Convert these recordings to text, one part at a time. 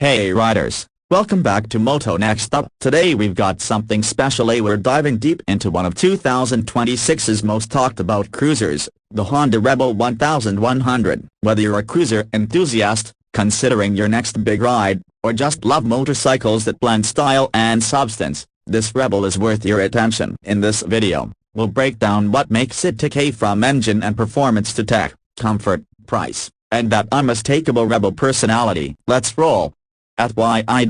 Hey riders, welcome back to Moto Nexthub. Today we've got something special. We're diving deep into one of 2026's most talked about cruisers, the Honda Rebel 1100. Whether you're a cruiser enthusiast, considering your next big ride, or just love motorcycles that blend style and substance, this Rebel is worth your attention. In this video, we'll break down what makes it tick, from engine and performance to tech, comfort, price, and that unmistakable Rebel personality. Let's roll. FYI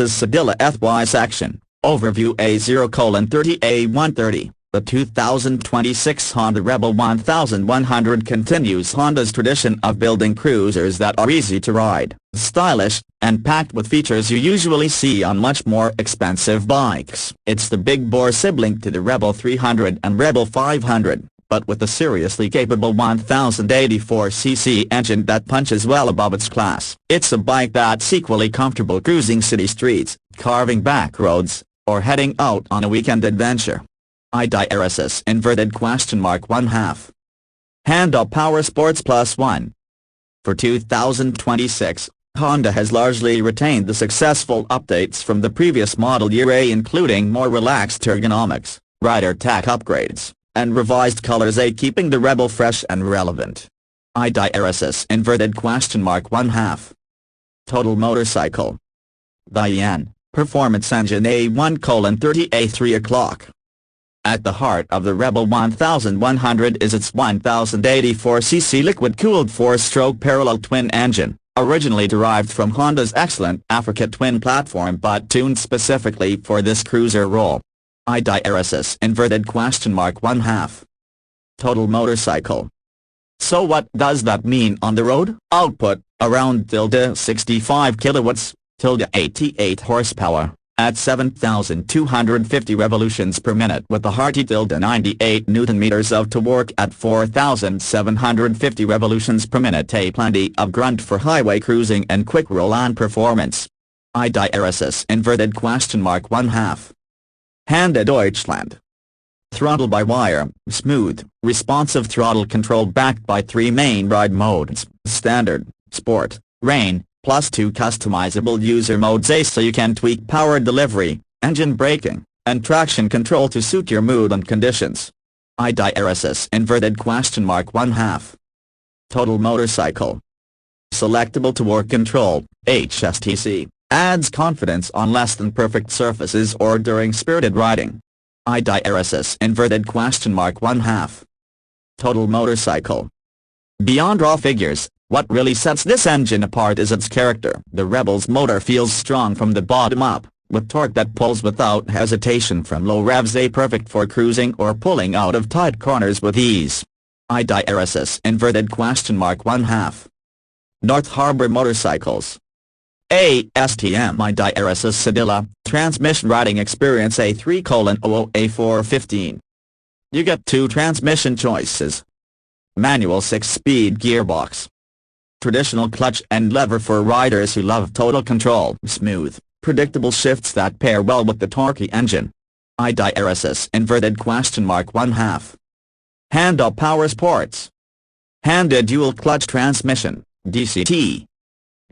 Sedilla FY section. Overview A0:30 A130. The 2026 Honda Rebel 1100 continues Honda's tradition of building cruisers that are easy to ride, stylish, and packed with features you usually see on much more expensive bikes. It's the big bore sibling to the Rebel 300 and Rebel 500. But with a seriously capable 1084cc engine that punches well above its class. It's a bike that's equally comfortable cruising city streets, carving back roads, or heading out on a weekend adventure. IDRSS $1/2. Honda Power Sports Plus 1. For 2026, Honda has largely retained the successful updates from the previous model year, including more relaxed ergonomics, rider tech upgrades, and revised colors, keeping the Rebel fresh and relevant. IDRSS $1/2. Total motorcycle. The Performance Engine A1:30 A3 o'clock. At the heart of the Rebel 1100 is its 1084cc liquid-cooled 4-stroke parallel twin engine, originally derived from Honda's excellent Africa twin platform but tuned specifically for this cruiser role. IDRSS $1/2. Total motorcycle. So what does that mean on the road? Output, around 65 kilowatts, 88 horsepower, at 7,250 revolutions per minute, with a hearty 98 newton-meters of torque at 4,750 revolutions per minute. Plenty of grunt for highway cruising and quick roll-on performance. IDRSS $1/2. Honda Deutschland. Throttle-by-wire, smooth, responsive throttle control backed by 3 main ride modes, Standard, Sport, Rain, plus 2 customizable user modes, so you can tweak power delivery, engine braking, and traction control to suit your mood and conditions. IDRSS $1/2. Total motorcycle. Selectable torque control, HSTC. Adds confidence on less than perfect surfaces or during spirited riding. IDRSS $1/2. Total motorcycle. Beyond raw figures, what really sets this engine apart is its character. The Rebel's motor feels strong from the bottom up, with torque that pulls without hesitation from low revs, perfect for cruising or pulling out of tight corners with ease. IDRSS $1/2. North Harbor Motorcycles. ASTM IDRSS Sedilla, transmission riding experience A3:00 A415. You get 2 transmission choices. Manual 6-speed gearbox. Traditional clutch and lever for riders who love total control. Smooth, predictable shifts that pair well with the torquey engine. IDRSS $1/2. Honda Power Sports. Honda Dual Clutch Transmission, DCT.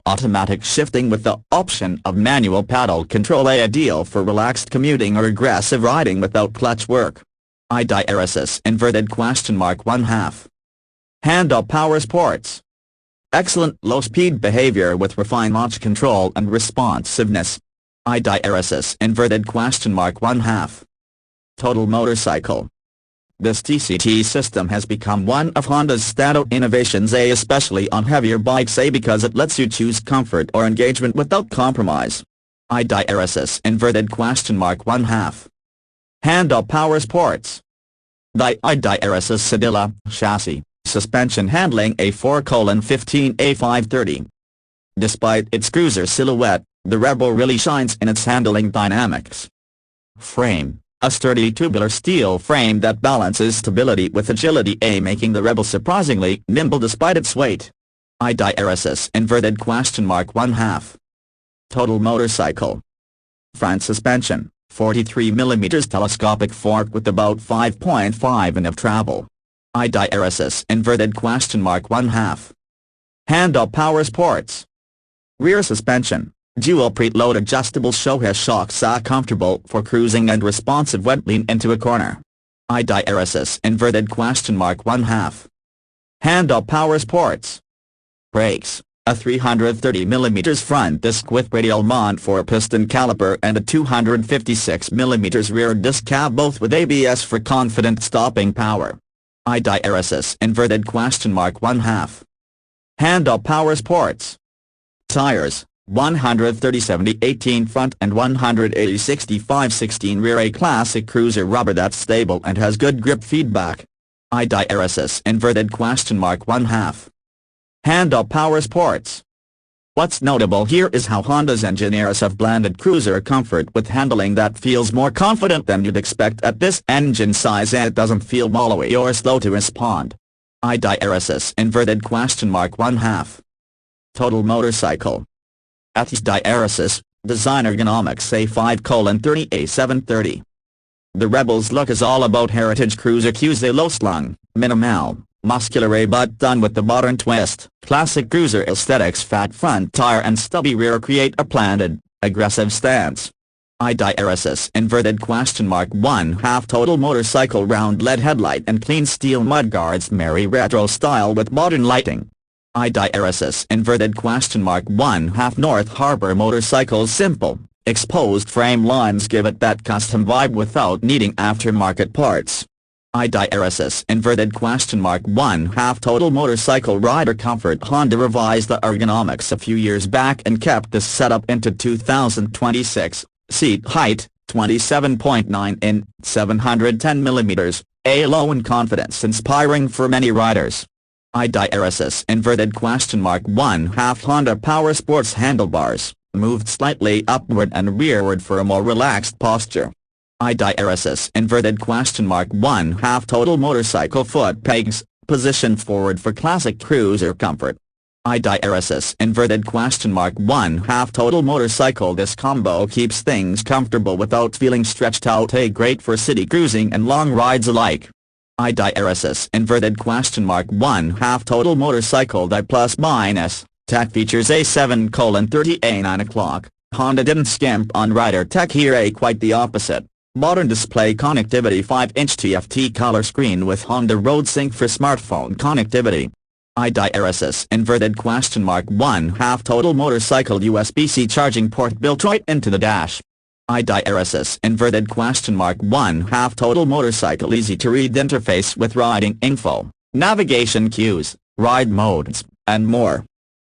Automatic shifting with the option of manual paddle control, ideal for relaxed commuting or aggressive riding without clutch work. IDRSS $1/2. Honda Power Sports. Excellent low-speed behavior with refined launch control and responsiveness. IDRSS $1/2. Total motorcycle. This DCT system has become one of Honda's standout innovations, especially on heavier bikes, because it lets you choose comfort or engagement without compromise. IDRSS $1/2. Honda Power Sports. The IDRSS Sedilla chassis, suspension handling A4:15 A530. Despite its cruiser silhouette, the Rebel really shines in its handling dynamics. Frame. A sturdy tubular steel frame that balances stability with agility, making the Rebel surprisingly nimble despite its weight. IDRSS $1/2. Total motorcycle. Front suspension, 43mm telescopic fork with about 5.5 in of travel. IDRSS $1/2. Honda Power Sports. Rear suspension, Dual preload adjustable shocks are comfortable for cruising and responsive when lean into a corner. IDRSS inverted question mark 1/2. Hand-up power sports. Brakes. A 330mm front disc with radial mount for a piston caliper and a 256mm rear disc cab, both with ABS for confident stopping power. IDRSS inverted question mark 1/2. Hand-up power sports. Tires. 130/70/18 front and 180/65/16 rear, a classic cruiser rubber that's stable and has good grip feedback. IDRSS inverted question mark 1/2. Hand-up power sports. What's notable here is how Honda's engineers have blended cruiser comfort with handling that feels more confident than you'd expect at this engine size, and it doesn't feel wallowy or slow to respond. IDRSS inverted question mark 1/2. Total motorcycle. At IDRSS, design ergonomics A5:30A730. The Rebel's look is all about heritage cruiser cues, a low-slung, minimal, muscular A but done with the modern twist. Classic cruiser aesthetics, fat front tire and stubby rear create a planted, aggressive stance. IDRSS inverted question mark 1/2. Total motorcycle round LED headlight and clean steel mudguards marry retro style with modern lighting. IDRSS inverted question mark 1/2. North Harbor motorcycles. Simple, exposed frame lines give it that custom vibe without needing aftermarket parts. IDRSS inverted question mark 1/2. Total motorcycle rider comfort. Honda revised the ergonomics a few years back and kept this setup into 2026. Seat height, 27.9 in, 710mm, a low in confidence, inspiring for many riders. IDRSS inverted question mark 1/2. Honda Power Sports handlebars, moved slightly upward and rearward for a more relaxed posture. IDRSS inverted question mark 1/2. Total motorcycle foot pegs, positioned forward for classic cruiser comfort. IDRSS inverted question mark 1/2. Total motorcycle. This combo keeps things comfortable without feeling stretched out, a great for city cruising and long rides alike. IDRSS inverted question mark 1/2. Total motorcycle. Die plus minus, tech features A7:30 9 o'clock. Honda didn't skimp on rider tech here, quite the opposite. Modern display connectivity, 5-inch TFT color screen with Honda Road Sync for smartphone connectivity. IDRSS inverted question mark 1/2. Total motorcycle. USB-C charging port built right into the dash. IDRSS inverted question mark 1/2. Total motorcycle. Easy to read interface with riding info, navigation cues, ride modes, and more.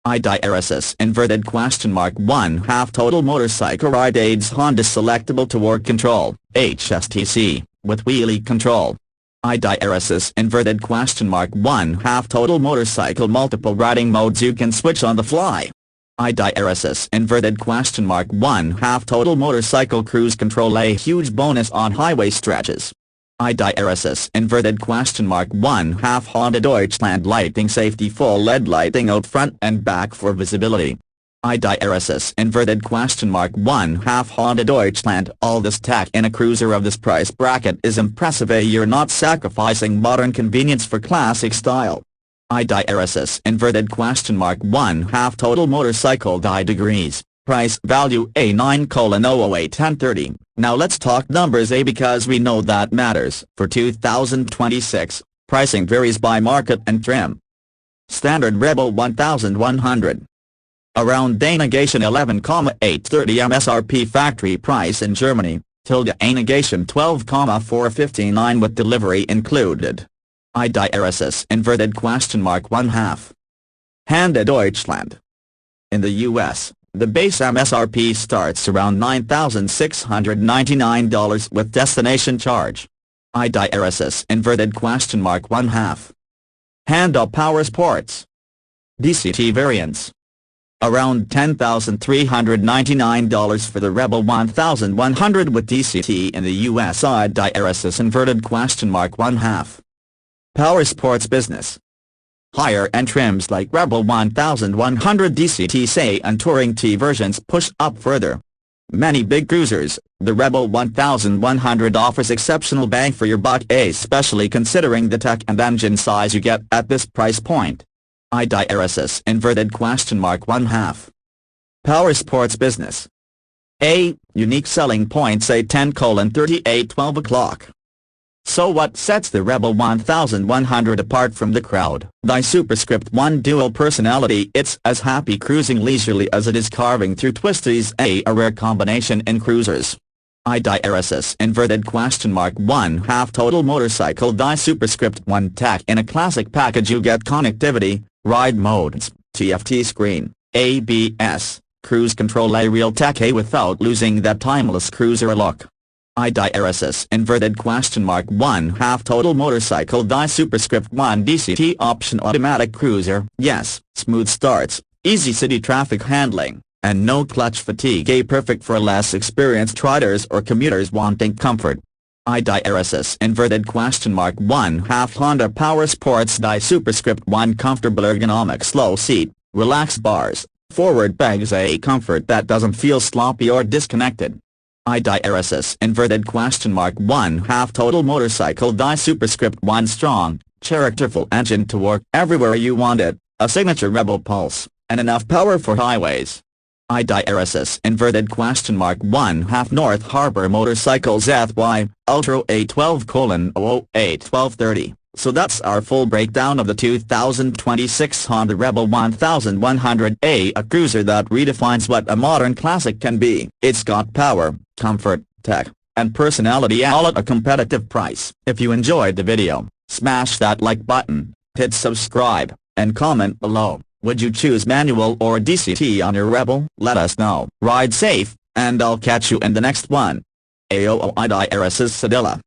IDRSS inverted question mark 1/2. Total motorcycle ride aids. Honda selectable toward control, HSTC, with wheelie control. IDRSS inverted question mark 1/2. Total motorcycle. Multiple riding modes you can switch on the fly. IDRSS inverted question mark 1/2. Total motorcycle cruise control, a huge bonus on highway stretches. IDRSS inverted question mark 1/2. Honda Deutschland lighting safety, full LED lighting out front and back for visibility. IDRSS inverted question mark 1/2. Honda Deutschland. All this tech in a cruiser of this price bracket is impressive. You're not sacrificing modern convenience for classic style. IDRSS inverted question mark 1/2. Total motorcycle. Die degrees, price value A9:0081030. Now let's talk numbers, because we know that matters. For 2026, pricing varies by market and trim. Standard Rebel 1100. Around a negation 11,830 MSRP. Factory price in Germany, a negation 12,459 with delivery included. IDRSS inverted question mark 1/2. Honda Deutschland. In the US, the base MSRP starts around $9,699 with destination charge. IDRSS inverted question mark 1/2. Honda Power Sports. DCT variants. Around $10,399 for the Rebel 1100 with DCT in the US. IDRSS inverted question mark 1/2. Power Sports Business. Higher end trims like Rebel 1100 DCT say and Touring T versions push up further. Many big cruisers, the Rebel 1100 offers exceptional bang for your buck, especially considering the tech and engine size you get at this price point. IDRSS inverted question mark 1/2. Power sports business. A. Unique selling points A10:38 12 o'clock. So what sets the Rebel 1100 apart from the crowd? The Superscript 1 dual personality. It's as happy cruising leisurely as it is carving through twisties. A rare combination in cruisers. IDRSS inverted question mark 1/2 total motorcycle. The Superscript 1 tech in a classic package. You get connectivity, ride modes, TFT screen, ABS, cruise control. A real tech without losing that timeless cruiser look. IDRSS inverted question mark 1/2 total motorcycle. The Superscript 1 DCT option automatic cruiser. Yes, smooth starts, easy city traffic handling, and no clutch fatigue. Perfect for less experienced riders or commuters wanting comfort. IDRSS inverted question mark 1/2 Honda Power Sports. The Superscript 1 comfortable ergonomics. Low seat, relaxed bars, forward pegs. A comfort that doesn't feel sloppy or disconnected. IDRSS inverted question mark 1/2 total motorcycle. The Superscript 1 strong, characterful engine to work everywhere you want it, a signature Rebel pulse, and enough power for highways. IDRSS inverted question mark 1/2 North Harbor motorcycle ZY Ultra A12:008 1230. So that's our full breakdown of the 2026 Honda Rebel 1100, a cruiser that redefines what a modern classic can be. It's got power, comfort, tech, and personality all at a competitive price. If you enjoyed the video, smash that like button, hit subscribe, and comment below. Would you choose manual or DCT on your Rebel? Let us know. Ride safe, and I'll catch you in the next one. AOO IDRSS Sedilla.